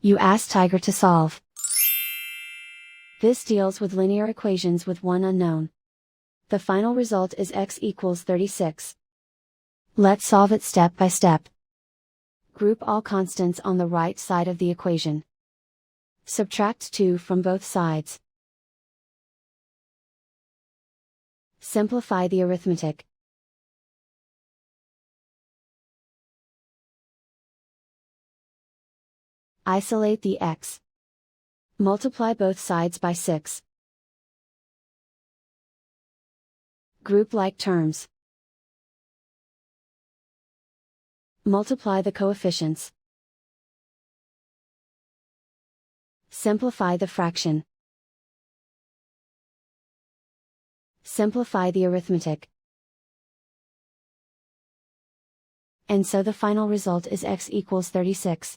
You ask Tiger to solve. This deals with linear equations with one unknown. The final result is x equals 36. Let's solve it step by step. Group all constants on the right side of the equation. Subtract 2 from both sides. Simplify the arithmetic. Isolate the x. Multiply both sides by 6. Group like terms. Multiply the coefficients. Simplify the fraction. Simplify the arithmetic. And so the final result is x equals 36.